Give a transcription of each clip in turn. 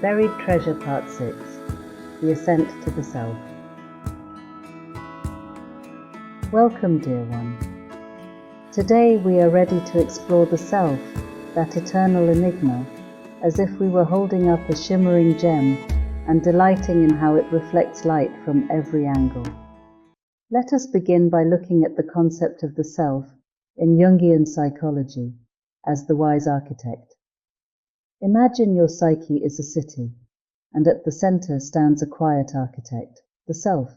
Buried Treasure Part 6, The Ascent to the Self. Welcome, dear one. Today we are ready to explore the self, that eternal enigma, as if we were holding up a shimmering gem and delighting in how it reflects light from every angle. Let us begin by looking at the concept of the self in Jungian psychology as the wise architect. Imagine your psyche is a city, and at the center stands a quiet architect, the self.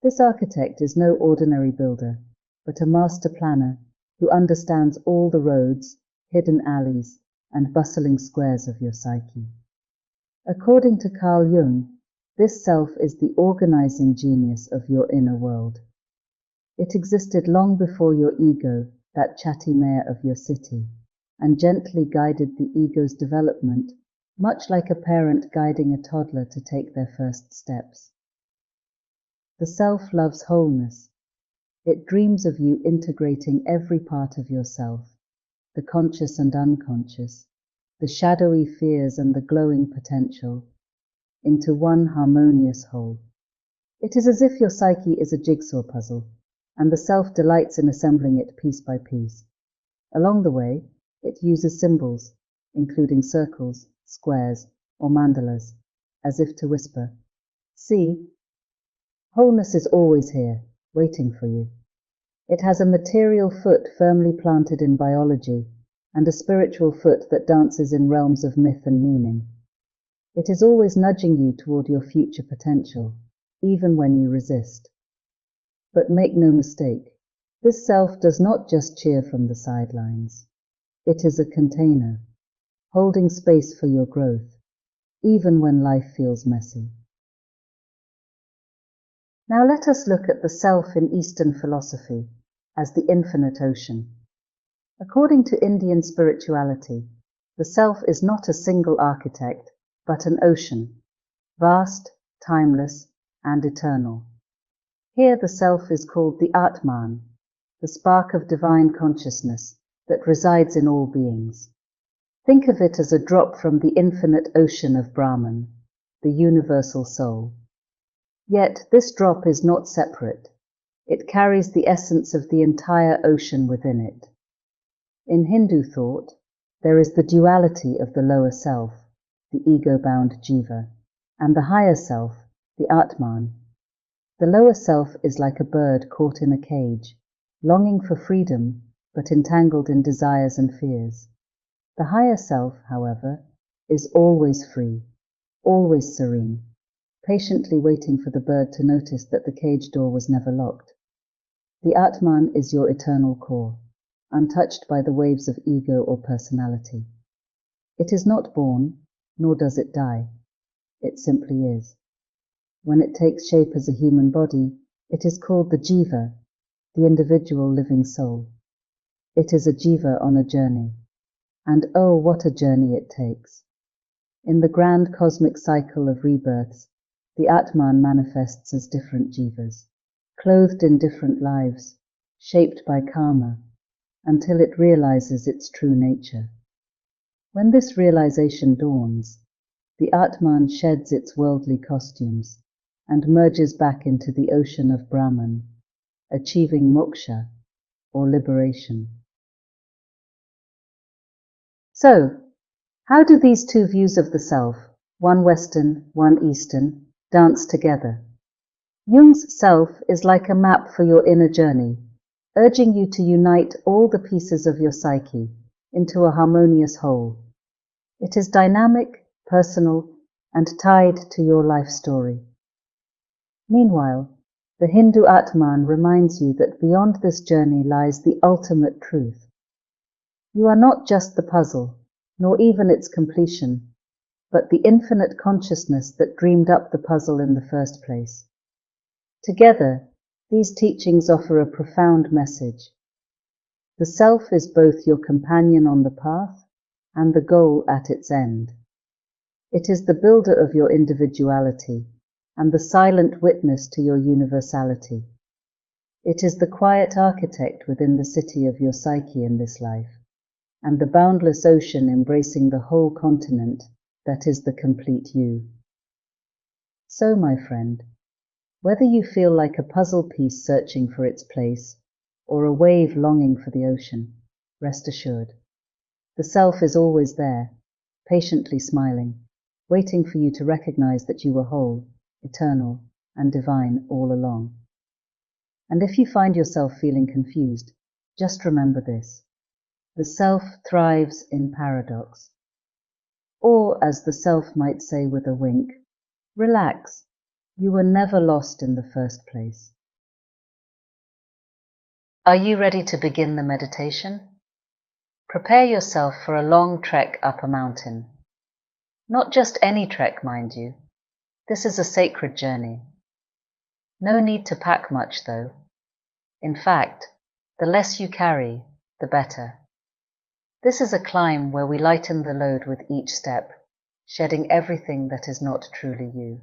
This architect is no ordinary builder, but a master planner who understands all the roads, hidden alleys, and bustling squares of your psyche. According to Carl Jung, this self is the organizing genius of your inner world. It existed long before your ego, that chatty mayor of your city, and gently guided the ego's development, much like a parent guiding a toddler to take their first steps. The self loves wholeness. It dreams of you integrating every part of yourself, the conscious and unconscious, the shadowy fears and the glowing potential, into one harmonious whole. It is as if your psyche is a jigsaw puzzle, and the self delights in assembling it piece by piece. Along the way, it uses symbols, including circles, squares, or mandalas, as if to whisper, "See, wholeness is always here, waiting for you." It has a material foot firmly planted in biology, and a spiritual foot that dances in realms of myth and meaning. It is always nudging you toward your future potential, even when you resist. But make no mistake, this self does not just cheer from the sidelines. It is a container, holding space for your growth, even when life feels messy. Now let us look at the self in Eastern philosophy as the infinite ocean. According to Indian spirituality, the self is not a single architect, but an ocean, vast, timeless, and eternal. Here the self is called the Atman, the spark of divine consciousness that resides in all beings. Think of it as a drop from the infinite ocean of Brahman, the universal soul. Yet this drop is not separate. It carries the essence of the entire ocean within it. In Hindu thought, there is the duality of the lower self, the ego-bound Jiva, and the higher self, the Atman. The lower self is like a bird caught in a cage, longing for freedom, but entangled in desires and fears. The higher self, however, is always free, always serene, patiently waiting for the bird to notice that the cage door was never locked. The Atman is your eternal core, untouched by the waves of ego or personality. It is not born, nor does it die. It simply is. When it takes shape as a human body, it is called the Jiva, the individual living soul. It is a Jiva on a journey. And oh, what a journey it takes. In the grand cosmic cycle of rebirths, the Atman manifests as different Jivas, clothed in different lives, shaped by karma, until it realizes its true nature. When this realization dawns, the Atman sheds its worldly costumes and merges back into the ocean of Brahman, achieving moksha, or liberation. So, how do these two views of the self, one Western, one Eastern, dance together? Jung's self is like a map for your inner journey, urging you to unite all the pieces of your psyche into a harmonious whole. It is dynamic, personal, and tied to your life story. Meanwhile, the Hindu Atman reminds you that beyond this journey lies the ultimate truth. You are not just the puzzle, nor even its completion, but the infinite consciousness that dreamed up the puzzle in the first place. Together, these teachings offer a profound message. The self is both your companion on the path and the goal at its end. It is the builder of your individuality and the silent witness to your universality. It is the quiet architect within the city of your psyche in this life, and the boundless ocean embracing the whole continent that is the complete you. So, my friend, whether you feel like a puzzle piece searching for its place, or a wave longing for the ocean, rest assured, the self is always there, patiently smiling, waiting for you to recognize that you were whole, eternal, and divine all along. And if you find yourself feeling confused, just remember this: the self thrives in paradox. Or, as the self might say with a wink, relax, you were never lost in the first place. Are you ready to begin the meditation? Prepare yourself for a long trek up a mountain. Not just any trek, mind you. This is a sacred journey. No need to pack much, though. In fact, the less you carry, the better. This is a climb where we lighten the load with each step, shedding everything that is not truly you.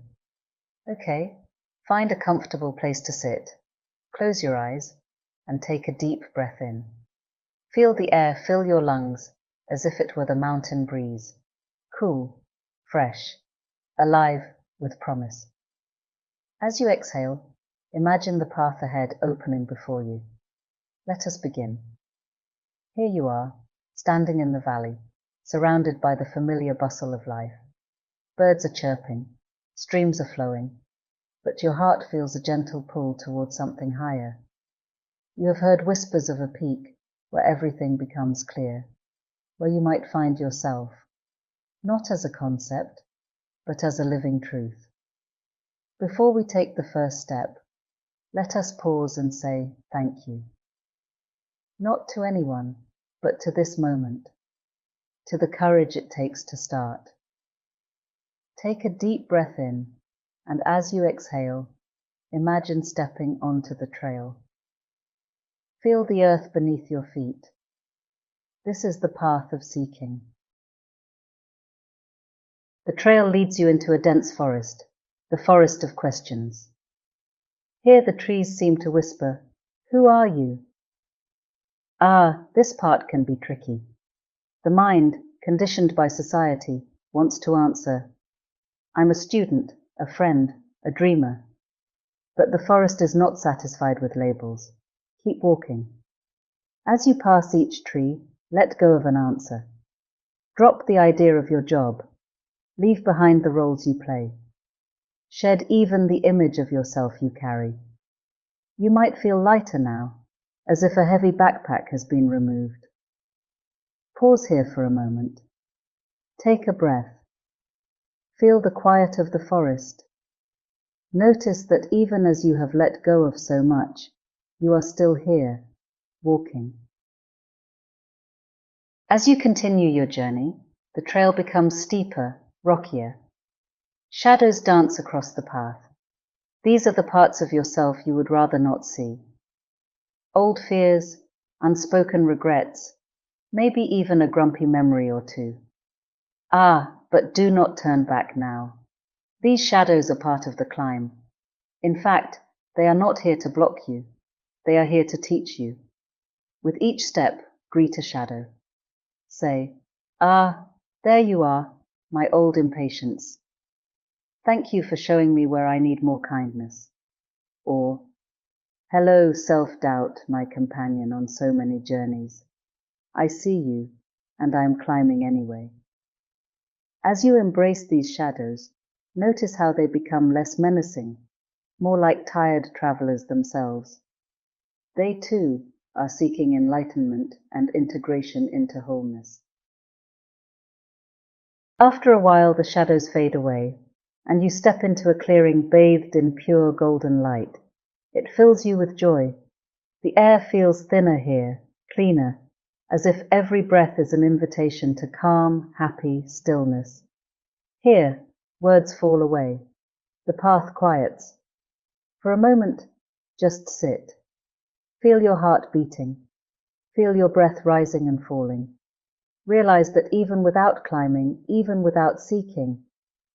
Okay, find a comfortable place to sit. Close your eyes and take a deep breath in. Feel the air fill your lungs as if it were the mountain breeze, cool, fresh, alive with promise. As you exhale, imagine the path ahead opening before you. Let us begin. Here you are, standing in the valley, surrounded by the familiar bustle of life. Birds are chirping, streams are flowing, but your heart feels a gentle pull towards something higher. You have heard whispers of a peak where everything becomes clear, where you might find yourself, not as a concept, but as a living truth. Before we take the first step, let us pause and say thank you. Not to anyone, but to this moment, to the courage it takes to start. Take a deep breath in, and as you exhale, imagine stepping onto the trail. Feel the earth beneath your feet. This is the path of seeking. The trail leads you into a dense forest, the forest of questions. Here the trees seem to whisper, "Who are you?" This part can be tricky. The mind, conditioned by society, wants to answer, "I'm a student, a friend, a dreamer." But the forest is not satisfied with labels. Keep walking. As you pass each tree, let go of an answer. Drop the idea of your job. Leave behind the roles you play. Shed even the image of yourself you carry. You might feel lighter now, as if a heavy backpack has been removed. Pause here for a moment. Take a breath. Feel the quiet of the forest. Notice that even as you have let go of so much, you are still here, walking. As you continue your journey, the trail becomes steeper, rockier. Shadows dance across the path. These are the parts of yourself you would rather not see. Old fears, unspoken regrets, maybe even a grumpy memory or two. But do not turn back now. These shadows are part of the climb. In fact, they are not here to block you. They are here to teach you. With each step, greet a shadow. Say, there you are, my old impatience. Thank you for showing me where I need more kindness. Or, hello, self-doubt, my companion on so many journeys. I see you, and I am climbing anyway. As you embrace these shadows, notice how they become less menacing, more like tired travelers themselves. They, too, are seeking enlightenment and integration into wholeness. After a while, the shadows fade away, and you step into a clearing bathed in pure golden light. It fills you with joy. The air feels thinner here, cleaner, as if every breath is an invitation to calm, happy stillness. Here, words fall away. The path quiets. For a moment, just sit. Feel your heart beating. Feel your breath rising and falling. Realize that even without climbing, even without seeking,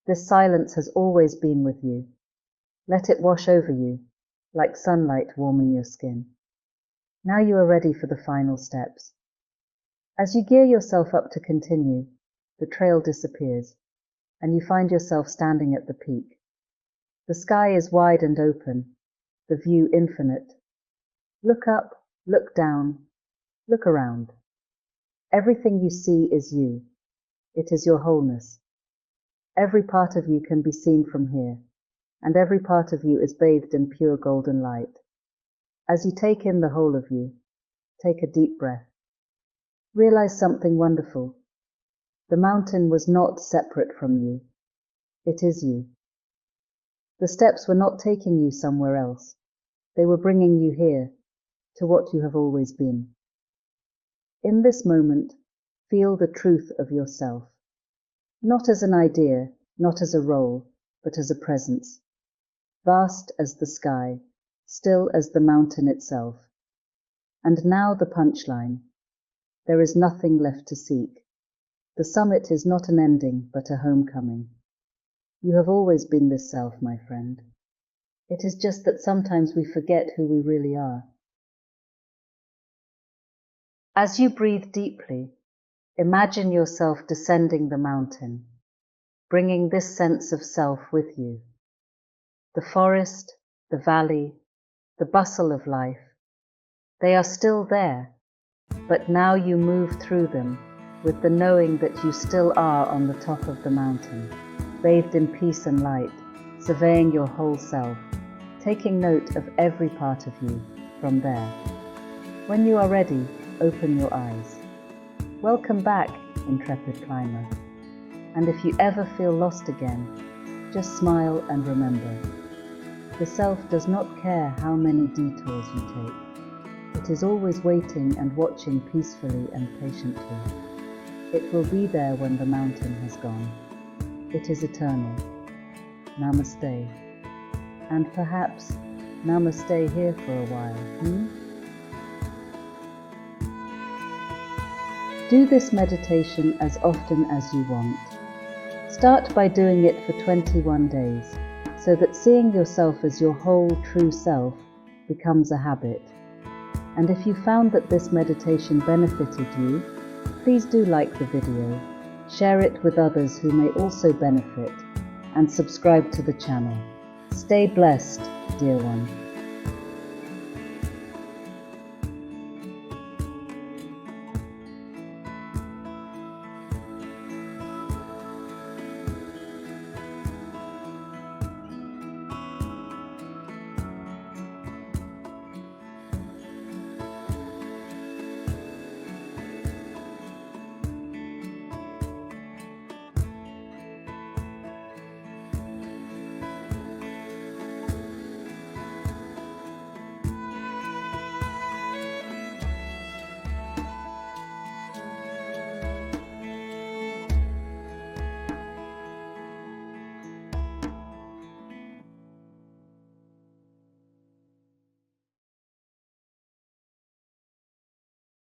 this silence has always been with you. Let it wash over you, like sunlight warming your skin. Now you are ready for the final steps. As you gear yourself up to continue, the trail disappears. and you find yourself standing at the peak. The sky is wide and open, the view infinite. Look up, look down, look around. Everything you see is you. It is your wholeness. Every part of you can be seen from here, and every part of you is bathed in pure golden light. As you take in the whole of you, take a deep breath. Realize something wonderful. The mountain was not separate from you. It is you. The steps were not taking you somewhere else. They were bringing you here, to what you have always been. In this moment, feel the truth of yourself. Not as an idea, not as a role, but as a presence. Vast as the sky, still as the mountain itself. And now the punchline. There is nothing left to seek. The summit is not an ending, but a homecoming. You have always been this self, my friend. It is just that sometimes we forget who we really are. As you breathe deeply, imagine yourself descending the mountain, bringing this sense of self with you. The forest, the valley, the bustle of life, they are still there, but now you move through them with the knowing that you still are on the top of the mountain, bathed in peace and light, surveying your whole self, taking note of every part of you from there. When you are ready, open your eyes. Welcome back, intrepid climber. And if you ever feel lost again, just smile and remember. The self does not care how many detours you take. It is always waiting and watching peacefully and patiently. It will be there when the mountain has gone. It is eternal. Namaste. And perhaps namaste here for a while, Do this meditation as often as you want. Start by doing it for 21 days, so that seeing yourself as your whole true self becomes a habit. And if you found that this meditation benefited you, please do like the video, share it with others who may also benefit, and subscribe to the channel. Stay blessed, dear one.